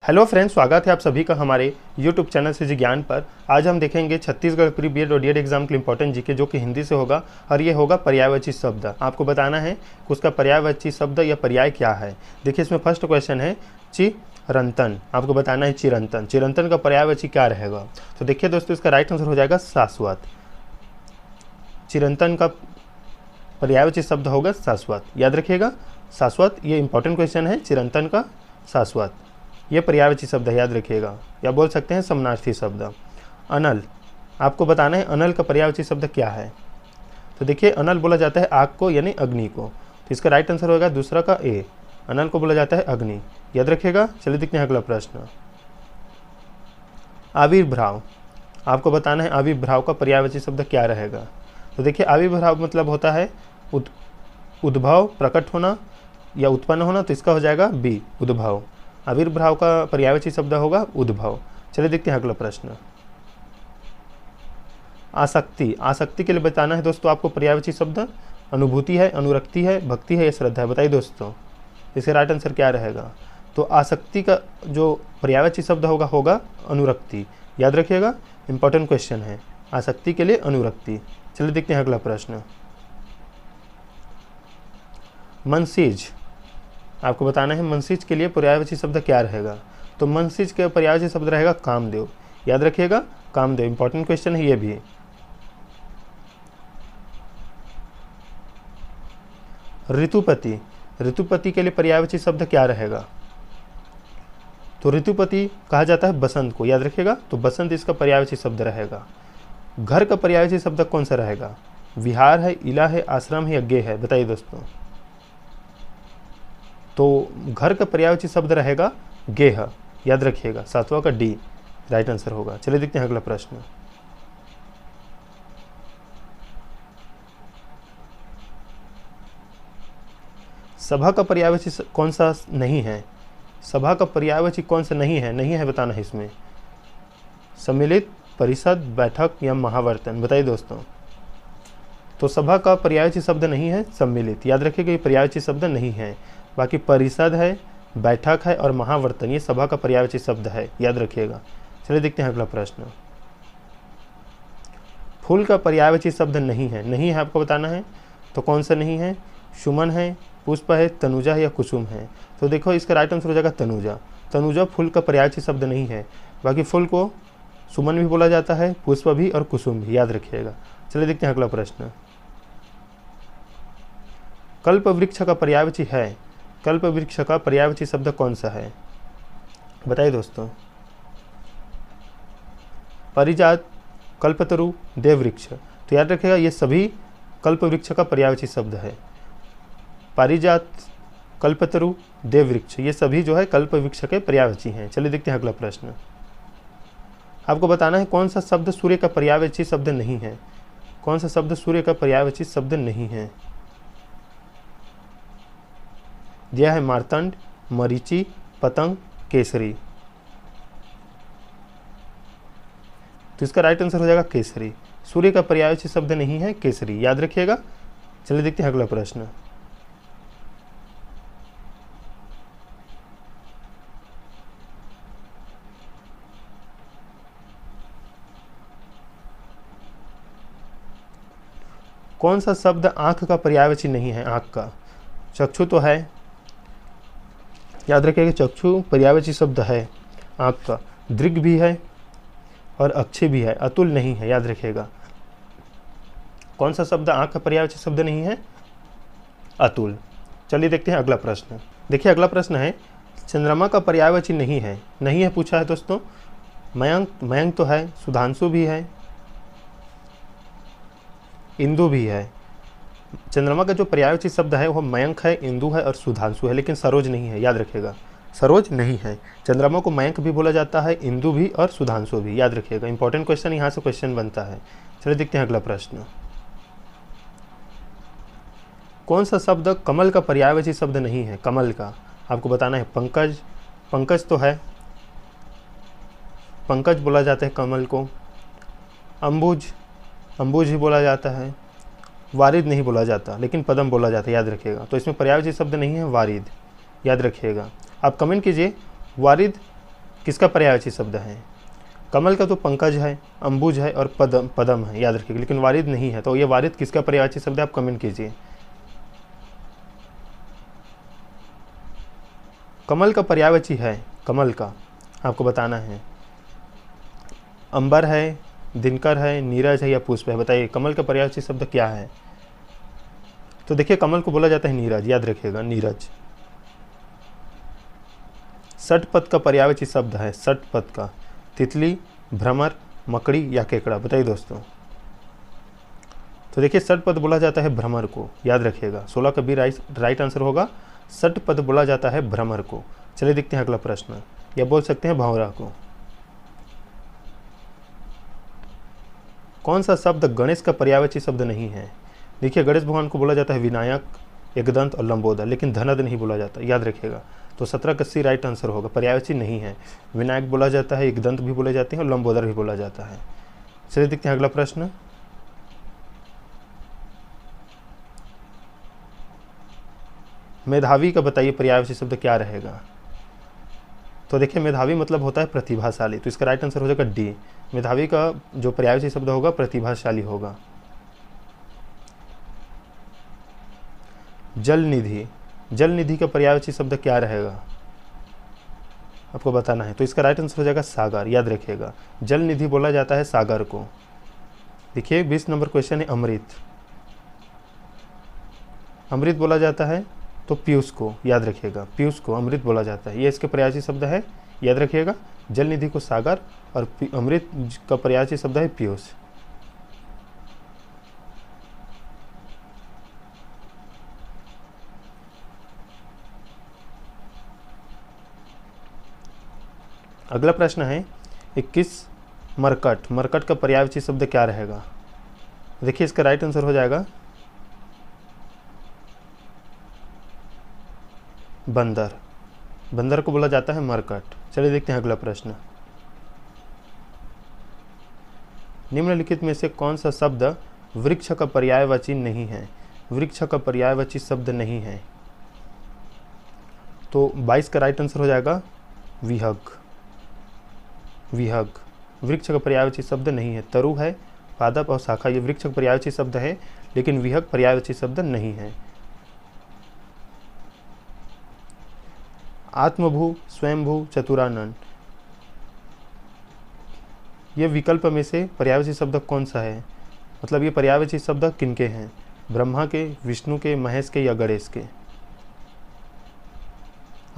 Hello friends, स्वागत है आप सभी का हमारे यूट्यूब चैनल से ज्ञान पर। आज हम देखेंगे छत्तीसगढ़ प्री बीएड और डीएड एग्जाम के इंपॉर्टेंट जीके जो कि हिंदी से होगा और ये होगा पर्यायवाची शब्द। आपको बताना है कि उसका पर्यायवाची शब्द या पर्याय क्या है। देखिए इसमें फर्स्ट क्वेश्चन है चिरंतन। आपको बताना है चिरंतन। चिरंतन का पर्यायवाची क्या रहेगा। तो देखिए दोस्तों, इसका राइट आंसर हो जाएगा शाश्वत। चिरंतन का पर्यायवाची शब्द होगा शाश्वत। याद रखिएगा शाश्वत, ये इंपॉर्टेंट क्वेश्चन है। चिरंतन का शाश्वत ये पर्यायवाची शब्द है, याद रखिएगा। या बोल सकते हैं समानार्थी शब्द। अनल, आपको बताना है अनल का पर्यायवाची शब्द क्या है। तो देखिए अनल बोला जाता है आग को यानी अग्नि को। तो इसका राइट आंसर होगा दूसरा का ए। अनल को बोला जाता है अग्नि। याद रखिएगा। चलिए देखते हैं अगला प्रश्न। आविर्भाव, आपको बताना है आविर्भाव का पर्यायवाची शब्द क्या रहेगा। तो देखिए आविर्भाव मतलब होता है उद्भव, प्रकट होना या उत्पन्न होना। तो इसका हो जाएगा बी, उद्भव। आविर्भाव का पर्यायवाची शब्द होगा उद्भव। चलिए देखते हैं अगला प्रश्न। आसक्ति, आसक्ति के लिए बताना है दोस्तों आपको पर्यायवाची शब्द। अनुभूति है, अनुरक्ति है, भक्ति है या श्रद्धा है। बताइए दोस्तों इसका राइट आंसर क्या रहेगा। तो आसक्ति का जो पर्यायवाची शब्द होगा अनुरक्ति। याद रखिएगा, इंपॉर्टेंट क्वेश्चन है। आसक्ति के लिए अनुरक्ति। चलिए देखते हैं अगला प्रश्न। मनसीज, आपको बताना है मनसीज के लिए पर्यायवाची शब्द क्या रहेगा। तो मनसीज के पर्यायवाची शब्द रहेगा कामदेव। याद रखिएगा कामदेव, इंपॉर्टेंट क्वेश्चन है ये भी। ऋतुपति, ऋतुपति के लिए पर्यायवाची शब्द क्या रहेगा। तो ऋतुपति कहा जाता है बसंत को। याद रखिएगा, तो बसंत इसका पर्यायवाची शब्द रहेगा। घर का पर्यायवाची शब्द कौन सा रहेगा। विहार है, इला है, आश्रम है या गे है। बताइए दोस्तों। तो घर का पर्यायवाची शब्द रहेगा गेह। याद रखिएगा, सातवां का डी राइट आंसर होगा। चलिए देखते हैं अगला प्रश्न। सभा का पर्यायवाची कौन सा नहीं है। सभा का पर्यायवाची कौन सा नहीं है। नहीं है बताना है इसमें। सम्मिलित, परिषद, बैठक या महावर्तन। बताइए दोस्तों। तो सभा का पर्यायवाची शब्द नहीं है सम्मिलित। याद रखिएगा ये पर्यायवाची शब्द नहीं है। बाकी परिषद है, बैठक है और महावर्तन ये सभा का पर्यायवाची शब्द है। याद रखिएगा। चलिए देखते हैं अगला प्रश्न। फूल का पर्यायवाची शब्द नहीं है। नहीं है आपको बताना है। तो कौन सा नहीं है। सुमन है, पुष्प है, तनुजा है या कुसुम है। तो देखो इसका राइट आंसर हो जाएगा तनुजा। तनुजा फूल का पर्यायवाची शब्द नहीं है। बाकी फूल को सुमन भी बोला जाता है, पुष्प भी और कुसुम भी। याद रखिएगा। चलिए देखते हैं अगला प्रश्न। कल्प वृक्ष का पर्यायवाची है। कल्प वृक्ष का पर्यायवाची शब्द कौन सा है। बताइए दोस्तों। परिजात, कल्पतरु, देववृक्ष। तो याद रखिएगा ये सभी कल्प वृक्ष का पर्यायवाची शब्द है। पारिजात, कल्पतरु, देववृक्ष ये सभी जो है कल्प वृक्ष के पर्यायवाची हैं। चलिए देखते हैं अगला प्रश्न। आपको बताना है कौन सा शब्द सूर्य का पर्यायवाची शब्द नहीं है। कौन सा शब्द सूर्य का पर्यायवाची शब्द नहीं है। दिया है मार्तंड, मरीचि, पतंग, केसरी। तो इसका राइट आंसर हो जाएगा केसरी। सूर्य का पर्यायवाची शब्द नहीं है केसरी। याद रखिएगा। चलिए देखते हैं अगला प्रश्न। कौन सा शब्द आंख का पर्यायवाची नहीं है। आंख का चक्षु तो है। याद रखिएगा चक्षु पर्यायवाची शब्द है आंख का। दृग भी है और अक्षय भी है। अतुल नहीं है। याद रखिएगा। कौन सा शब्द आंख का पर्यायवाची शब्द नहीं है। अतुल। चलिए देखते हैं अगला प्रश्न। देखिए अगला प्रश्न है चंद्रमा का पर्यायवाची नहीं है। नहीं है पूछा है दोस्तों। मयंक, मयंक तो है, सुधांशु भी है, इंदु भी है। चंद्रमा का जो पर्यायवाची शब्द है वह मयंक है, इंदु है और सुधांशु है, लेकिन सरोज नहीं है। याद रखिएगा सरोज नहीं है। चंद्रमा को मयंक भी बोला जाता है, इंदु भी और सुधांशु भी। याद रखिएगा, इंपॉर्टेंट क्वेश्चन यहाँ से क्वेश्चन बनता है। चलिए देखते हैं अगला प्रश्न। कौन सा शब्द कमल का पर्यायवाची शब्द नहीं है। कमल का आपको बताना है। पंकज, पंकज तो है, पंकज बोला जाता है कमल को। अंबुज, अंबुज ही बोला जाता है। वारिद नहीं बोला जाता, लेकिन पद्म बोला जाता है। याद रखिएगा। तो इसमें पर्यायवाची शब्द नहीं है वारिद। याद रखिएगा। आप कमेंट कीजिए वारिद किसका पर्यायवाची शब्द है? कमल का तो पंकज है, अंबुज है और पदम है, याद रखिएगा, लेकिन वारिद नहीं है। तो ये वारिद किसका पर्यायवाची शब्द है? आप कमेंट कीजिए। कमल का पर्यायवाची है, कमल का आपको बताना है। अंबर है, दिनकर है, नीरज है या पुष्प है? बताइए कमल का पर्यायवाची शब्द क्या है? तो देखिए कमल को बोला जाता है नीरज, याद रखिएगा, नीरज। षटपद का पर्यायवाची शब्द है, षटपद का, तितली, भ्रमर, मकड़ी या केकड़ा? बताइए दोस्तों। तो देखिए षटपद बोला जाता है भ्रमर को, याद रखिएगा। 16 का बी राइट आंसर होगा। षटपद बोला जाता है भ्रमर को। चलिए देखते हैं अगला प्रश्न, या बोल सकते हैं भंवरा को। कौन सा शब्द गणेश का पर्यायवाची शब्द नहीं है? देखिए गणेश भगवान को बोला जाता है विनायक, एकदंत और लंबोदर, लेकिन धनद नहीं बोला जाता, याद रखिएगा। तो 17 का सी राइट आंसर होगा, पर्यायवाची नहीं है। विनायक बोला जाता है, एकदंत भी बोले जाते हैं और लंबोदर भी बोला जाता है। चलिए देखते हैं अगला प्रश्न। मेधावी का बताइए पर्यायवाची शब्द क्या रहेगा? तो देखिए मेधावी मतलब होता है प्रतिभाशाली, तो इसका राइट आंसर हो जाएगा डी। मेधावी का जो पर्यायवाची शब्द होगा प्रतिभाशाली होगा। जल निधि, जल निधि का पर्यायवाची शब्द क्या रहेगा? आपको बताना है। तो इसका राइट आंसर हो जाएगा सागर, याद रखिएगा। जल निधि बोला जाता है सागर को। देखिए 20 नंबर क्वेश्चन है अमृत। अमृत बोला जाता है तो पीयूष को, याद रखिएगा, पीयूष को अमृत बोला जाता है। ये इसके पर्यायवाची शब्द है, याद रखिएगा। जल निधि को सागर और अमृत का पर्यायवाची शब्द है पीयूष। अगला प्रश्न है 21 मरकट। मरकट का पर्यायवाची शब्द क्या रहेगा? देखिए इसका राइट आंसर हो जाएगा बंदर। बंदर को बोला जाता है मरकट। चलिए देखते हैं अगला प्रश्न। निम्नलिखित में से कौन सा शब्द वृक्ष का पर्यायवाची नहीं है? वृक्ष का पर्यायवाची शब्द नहीं है। तो 22 का राइट आंसर हो जाएगा विहग। विहग वृक्ष का पर्यायवाची शब्द नहीं है। तरु है, पादप और शाखा ये वृक्ष का पर्यायवाची शब्द है, लेकिन विहग पर्यायवाची शब्द नहीं है। आत्मभू, स्वयंभू, चतुरानन, ये विकल्प में से पर्यायवाची शब्द कौन सा है? मतलब ये पर्यायवाची शब्द किनके हैं? ब्रह्मा के, विष्णु के, महेश के या गणेश के?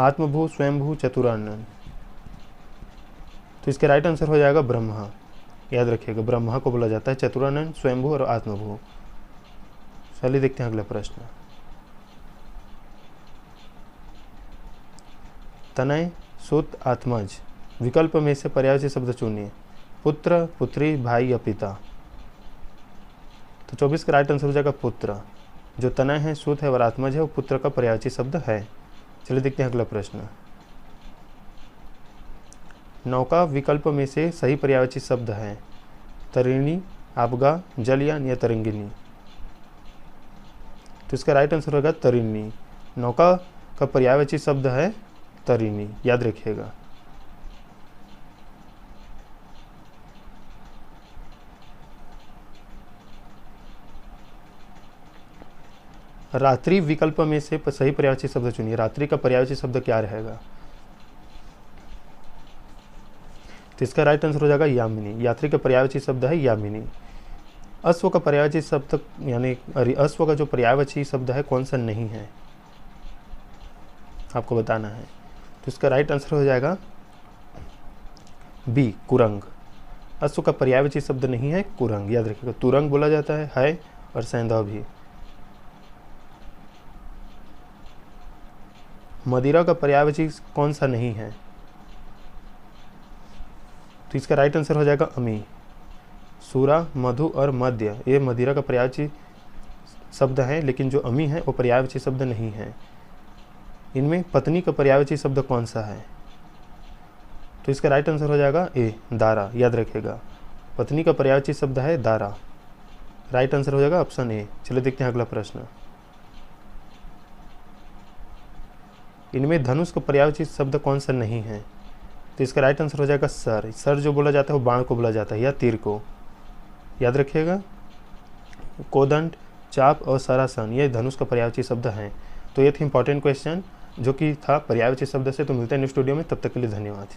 आत्मभू, स्वयंभू, चतुरानन। तो इसके राइट आंसर हो जाएगा ब्रह्मा, याद रखिएगा। ब्रह्मा को बोला जाता है चतुरानन, स्वयंभू और आत्मभू। चलिए देखते हैं अगला प्रश्न। तनय, सुत, आत्मज, विकल्प में से पर्यायवाची शब्द चुनिए। पुत्र, पुत्री, भाई या पिता? तो 24 का राइट आंसर हो जाएगा पुत्र। जो तनय है, सुत है और आत्मज है वो पुत्र का पर्यायवाची शब्द है। चलिए देखते हैं अगला प्रश्न। नौका विकल्प में से सही पर्यायवाची शब्द है तरिणी, आपगा, जलयान या तरंगिनी? तो इसका राइट आंसर होगा तरिणी। नौका का पर्यायवाची शब्द है तरिणी, याद रखिएगा। रात्रि विकल्प में से सही पर्यायवाची शब्द चुनिए। रात्रि का पर्यायवाची शब्द क्या रहेगा? तो इसका राइट आंसर हो जाएगा यामिनी। यात्री का पर्यायवाची शब्द है यामिनी। अश्व का पर्यायवाची शब्द यानी अश्व का जो पर्यायवाची शब्द है कौन सा नहीं है? आपको बताना है। तो इसका राइट आंसर हो जाएगा बी, कुरंग। अश्व का पर्यायवाची शब्द नहीं है कुरंग, याद रखिएगा। तुरंग बोला जाता है और सैंधव भी। मदिरा का पर्यायवाची कौन सा नहीं है? तो इसका राइट आंसर हो जाएगा अमी। सूरा, मधु और मध्य ये मदिरा का पर्यायवाची शब्द है, लेकिन जो अमी है वो पर्यायवाची शब्द नहीं है। इनमें पत्नी का पर्यायवाची शब्द कौन सा है? तो इसका राइट आंसर हो जाएगा ए, दारा, याद रखिएगा। पत्नी का पर्यायवाची शब्द है दारा। राइट आंसर हो जाएगा ऑप्शन ए। चलिए देखते हैं अगला प्रश्न। इनमें धनुष का पर्यायवाची शब्द कौन सा नहीं है? तो इसका राइट आंसर हो जाएगा सर। सर जो बोला जाता है वो बाण को बोला जाता है या तीर को, याद रखिएगा। कोदंड, चाप और सरासन ये धनुष का पर्यायवाची शब्द हैं। तो ये थे इंपॉर्टेंट क्वेश्चन जो कि था पर्यायवाची शब्द से। तो मिलते हैं नेक्स्ट वीडियो में, तब तक के लिए धन्यवाद।